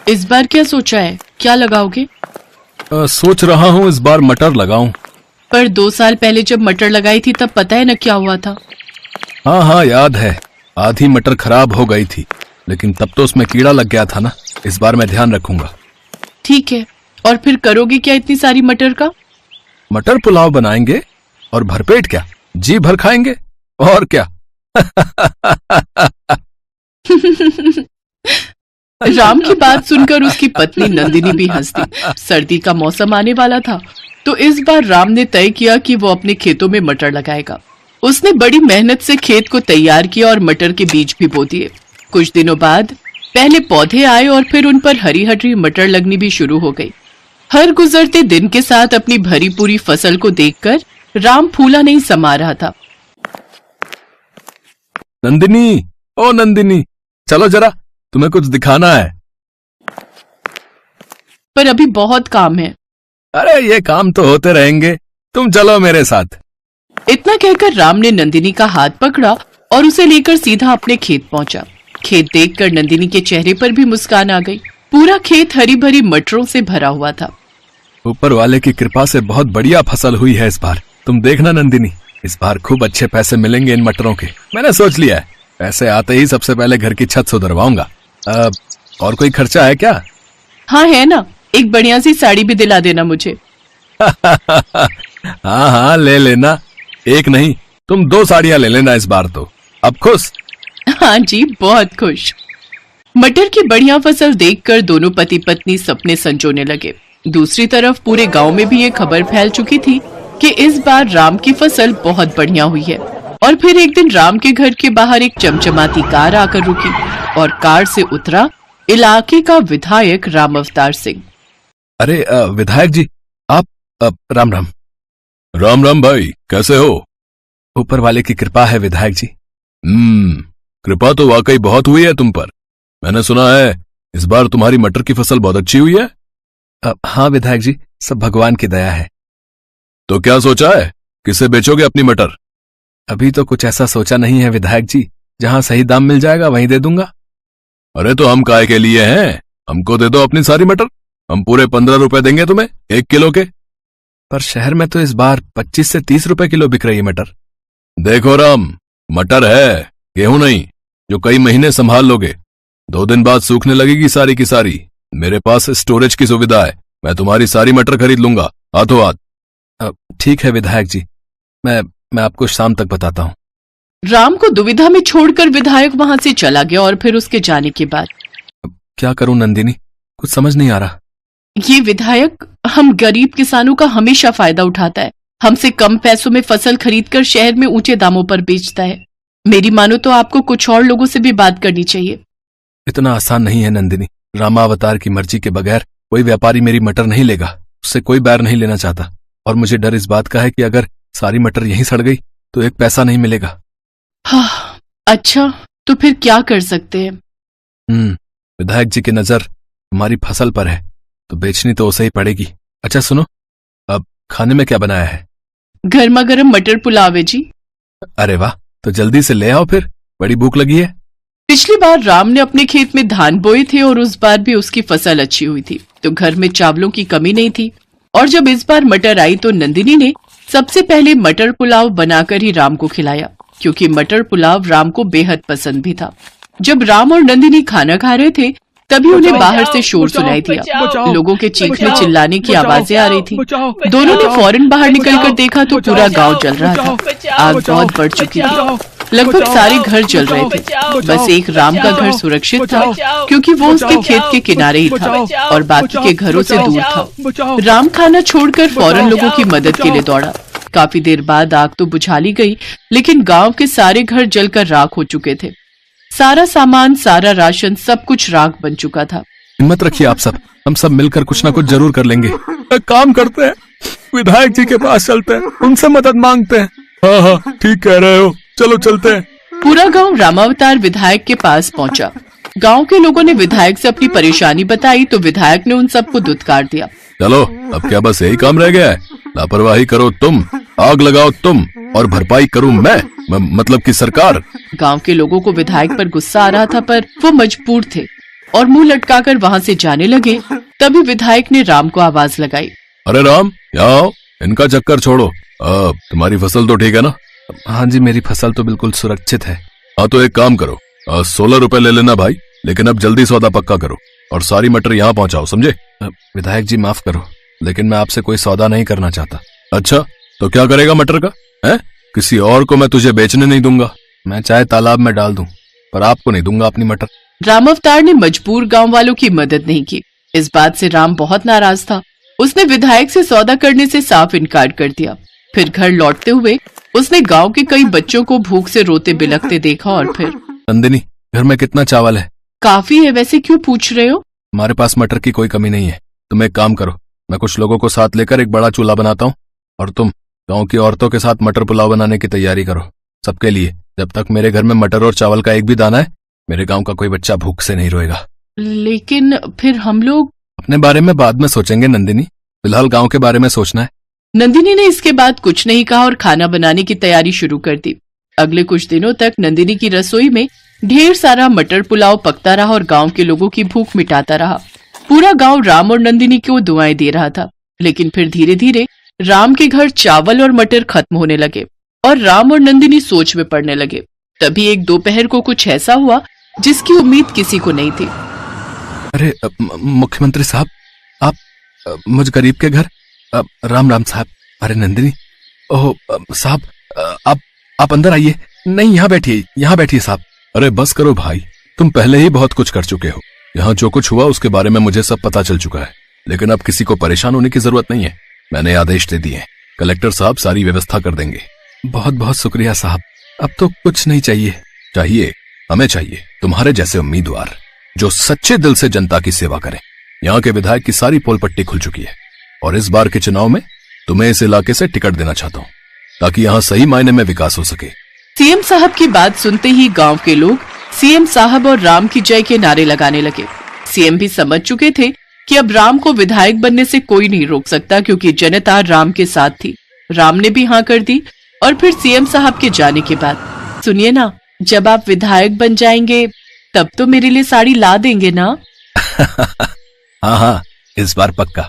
इस बार क्या सोचा है, क्या लगाओगे? सोच रहा हूँ इस बार मटर लगाऊं। पर 2 साल पहले जब मटर लगाई थी तब पता है ना क्या हुआ था। हाँ हाँ याद है, आधी मटर खराब हो गई थी, लेकिन तब तो उसमें कीड़ा लग गया था ना। इस बार मैं ध्यान रखूंगा। ठीक है, और फिर करोगे क्या इतनी सारी मटर का? मटर पुलाव बनाएंगे और भरपेट क्या, जी भर खाएंगे और क्या। राम की बात सुनकर उसकी पत्नी नंदिनी भी हंस दी। सर्दी का मौसम आने वाला था, तो इस बार राम ने तय किया कि वो अपने खेतों में मटर लगाएगा। उसने बड़ी मेहनत से खेत को तैयार किया और मटर के बीज भी बो दिए। कुछ दिनों बाद पहले पौधे आए और फिर उन पर हरी हरी मटर लगनी भी शुरू हो गई। हर गुजरते दिन के साथ अपनी भरी पूरी फसल को देखकर राम फूला नहीं समा रहा था। नंदिनी, ओ नंदिनी, चलो जरा, तुम्हें कुछ दिखाना है। पर अभी बहुत काम है। अरे ये काम तो होते रहेंगे, तुम चलो मेरे साथ। इतना कहकर राम ने नंदिनी का हाथ पकड़ा और उसे लेकर सीधा अपने खेत पहुंचा। खेत देखकर नंदिनी के चेहरे पर भी मुस्कान आ गई। पूरा खेत हरी भरी मटरों से भरा हुआ था। ऊपर वाले की कृपा से बहुत बढ़िया फसल हुई है इस बार। तुम देखना नंदिनी, इस बार खूब अच्छे पैसे मिलेंगे इन मटरों के। मैंने सोच लिया है, पैसे आते ही सबसे पहले घर की छत सुधरवाऊंगा। और कोई खर्चा है क्या? हाँ है ना, एक बढ़िया सी साड़ी भी दिला देना मुझे। हाँ हाँ ले लेना, एक नहीं तुम 2 साड़ियां ले लेना इस बार तो। अब खुश? हाँ जी, बहुत खुश। मटर की बढ़िया फसल देखकर दोनों पति पत्नी सपने संजोने लगे। दूसरी तरफ पूरे गांव में भी ये खबर फैल चुकी थी कि इस बार राम की फसल बहुत बढ़िया हुई है। और फिर एक दिन राम के घर के बाहर एक चमचमाती कार आकर रुकी और कार से उतरा इलाके का विधायक राम अवतार सिंह। अरे विधायक जी, आप राम राम। राम राम भाई, कैसे हो? ऊपर वाले की कृपा है विधायक जी। कृपा तो वाकई बहुत हुई है तुम पर। मैंने सुना है इस बार तुम्हारी मटर की फसल बहुत अच्छी हुई है। हाँ विधायक जी, सब भगवान की दया है। तो क्या सोचा है, किसे बेचोगे अपनी मटर? अभी तो कुछ ऐसा सोचा नहीं है विधायक जी, जहां सही दाम मिल जाएगा वहीं दे दूंगा। अरे तो हम काहे के लिए हैं, हमको दे दो अपनी सारी मटर। हम पूरे 15 रुपए देंगे तुम्हें 1 किलो के। पर शहर में तो इस बार 25 से 30 रुपए किलो बिक रही है मटर। देखो राम, मटर है, गेहूं नहीं, जो कई महीने संभाल लोगे। 2 दिन बाद सूखने लगेगी सारी की सारी। मेरे पास स्टोरेज की सुविधा है, मैं तुम्हारी सारी मटर खरीद लूंगा हाथों हाथ। ठीक है विधायक जी, मैं आपको शाम तक बताता हूँ। राम को दुविधा में छोड़कर विधायक वहां से चला गया और फिर उसके जाने के बाद क्या करूं नंदिनी, कुछ समझ नहीं आ रहा। ये विधायक हम गरीब किसानों का हमेशा फायदा उठाता है। हमसे कम पैसों में फसल खरीदकर शहर में ऊंचे दामों पर बेचता है। मेरी मानो तो आपको कुछ और लोगों से भी बात करनी चाहिए। इतना आसान नहीं है नंदिनी। रामावतार की मर्जी के बगैर कोई व्यापारी मेरी मटर नहीं लेगा। उससे कोई बैर नहीं लेना चाहता। और मुझे डर इस बात का है कि अगर सारी मटर यहीं सड़ गई तो 1 पैसा नहीं मिलेगा। हाँ, अच्छा तो फिर क्या कर सकते हैं? विधायक जी की नजर हमारी फसल पर है, तो बेचनी तो उसे ही पड़ेगी। अच्छा सुनो, अब खाने में क्या बनाया है? गर्मा गर्म मटर पुलाव है जी। अरे वाह, तो जल्दी से ले आओ फिर, बड़ी भूख लगी है। पिछली बार राम ने अपने खेत में धान बोए थे और उस बार भी उसकी फसल अच्छी हुई थी, तो घर में चावलों की कमी नहीं थी। और जब इस बार मटर आई तो नंदिनी ने सबसे पहले मटर पुलाव बनाकर ही राम को खिलाया, क्योंकि मटर पुलाव राम को बेहद पसंद भी था। जब राम और नंदिनी खाना खा रहे थे तभी उन्हें बाहर से शोर सुनाई दिया। लोगों के चीखने चिल्लाने की आवाजें आ रही थी। दोनों ने फौरन बाहर निकलकर देखा तो पूरा गांव जल रहा था। आग बहुत बढ़ चुकी थी, लगभग सारे घर जल रहे थे। बस एक राम का घर सुरक्षित था, क्योंकि वो उसके खेत के किनारे ही था और बाकी के घरों से दूर था। राम खाना छोड़कर फौरन लोगों की मदद के लिए दौड़ा। काफी देर बाद आग तो बुझा ली गई, लेकिन गांव के सारे घर जलकर राख हो चुके थे। सारा सामान, सारा राशन, सब कुछ राख बन चुका था। हिम्मत रखिए आप सब, हम सब मिलकर कुछ ना कुछ जरूर कर लेंगे। एक काम करते हैं, विधायक जी के पास चलते हैं, उनसे मदद मांगते हैं। हाँ हाँ ठीक कह रहे हो, चलो चलते हैं। पूरा गांव रामावतार विधायक के पास पहुंचा। गांव के लोगों ने विधायक से अपनी परेशानी बताई तो विधायक ने उन सबको दुत्कार दिया। चलो अब क्या बस यही काम रह गया है? लापरवाही करो तुम, आग लगाओ तुम और भरपाई करूं मैं, मतलब कि सरकार। गांव के लोगों को विधायक पर गुस्सा आ रहा था, पर वो मजबूर थे। और मुंह लटकाकर वहां से जाने लगे। तभी विधायक ने राम को आवाज लगाई। अरे राम, यहाँ आओ, इनका चक्कर छोड़ो। तुम्हारी फसल तो ठीक है ना? हाँ जी, मेरी फसल तो बिल्कुल सुरक्षित है। हाँ तो एक काम करो, 16 रुपए ले लेना भाई, लेकिन अब जल्दी सौदा पक्का करो और सारी मटर यहाँ पहुंचाओ, समझे? विधायक जी माफ करो, लेकिन मैं आपसे कोई सौदा नहीं करना चाहता। अच्छा, तो क्या करेगा मटर का? है किसी और को मैं तुझे बेचने नहीं दूंगा। मैं चाहे तालाब में डाल दूं, पर आपको नहीं दूंगा अपनी मटर। राम अवतार ने मजबूर गांव वालों की मदद नहीं की। इस बात से राम बहुत नाराज था। उसने विधायक से सौदा करने से साफ इनकार कर दिया। फिर घर लौटते हुए उसने गांव के कई बच्चों को भूख से रोते बिलखते देखा और फिर, नंदिनी, घर में कितना चावल है? काफी है, वैसे क्यों पूछ रहे हो? हमारे पास मटर की कोई कमी नहीं है। तुम एक काम करो, मैं कुछ लोगों को साथ लेकर एक बड़ा चूल्हा बनाता हूँ और तुम गांव की औरतों के साथ मटर पुलाव बनाने की तैयारी करो सबके लिए। जब तक मेरे घर में मटर और चावल का एक भी दाना है, मेरे गांव का कोई बच्चा भूख से नहीं रोएगा। लेकिन फिर हम लोग? अपने बारे में बाद में सोचेंगे नंदिनी, फिलहाल गांव के बारे में सोचना है। नंदिनी ने इसके बाद कुछ नहीं कहा और खाना बनाने की तैयारी शुरू कर दी। अगले कुछ दिनों तक नंदिनी की रसोई में ढेर सारा मटर पुलाव पकता रहा और गांव के लोगों की भूख मिटाता रहा। पूरा गांव राम और नंदिनी को दुआएं दे रहा था। लेकिन फिर धीरे धीरे राम के घर चावल और मटर खत्म होने लगे और राम और नंदिनी सोच में पड़ने लगे। तभी एक दोपहर को कुछ ऐसा हुआ जिसकी उम्मीद किसी को नहीं थी। अरे मुख्यमंत्री साहब, आप मुझ गरीब के घर। राम राम साहब। अरे नंदिनी, ओह साहब, आप अंदर आइए। नहीं, यहाँ बैठिए साहब। अरे बस करो भाई, तुम पहले ही बहुत कुछ कर चुके हो। यहाँ जो कुछ हुआ उसके बारे में मुझे सब पता चल चुका है, लेकिन अब किसी को परेशान होने की जरूरत नहीं है। मैंने आदेश दे दिए, कलेक्टर साहब सारी व्यवस्था कर देंगे। बहुत बहुत शुक्रिया साहब, अब तो कुछ नहीं चाहिए। हमें चाहिए तुम्हारे जैसे उम्मीदवार जो सच्चे दिल से जनता की सेवा करें। यहाँ के विधायक की सारी पोल पट्टी खुल चुकी है और इस बार के चुनाव में तुम्हें इस इलाके से टिकट देना चाहता हूँ ताकि यहाँ सही मायने में विकास हो सके। सीएम साहब की बात सुनते ही गांव के लोग सीएम साहब और राम की जय के नारे लगाने लगे। सीएम भी समझ चुके थे कि अब राम को विधायक बनने से कोई नहीं रोक सकता, क्योंकि जनता राम के साथ थी। राम ने भी हाँ कर दी और फिर सीएम साहब के जाने के बाद, सुनिए ना, जब आप विधायक बन जाएंगे तब तो मेरे लिए साड़ी ला देंगे ना? हाँ, इस बार पक्का।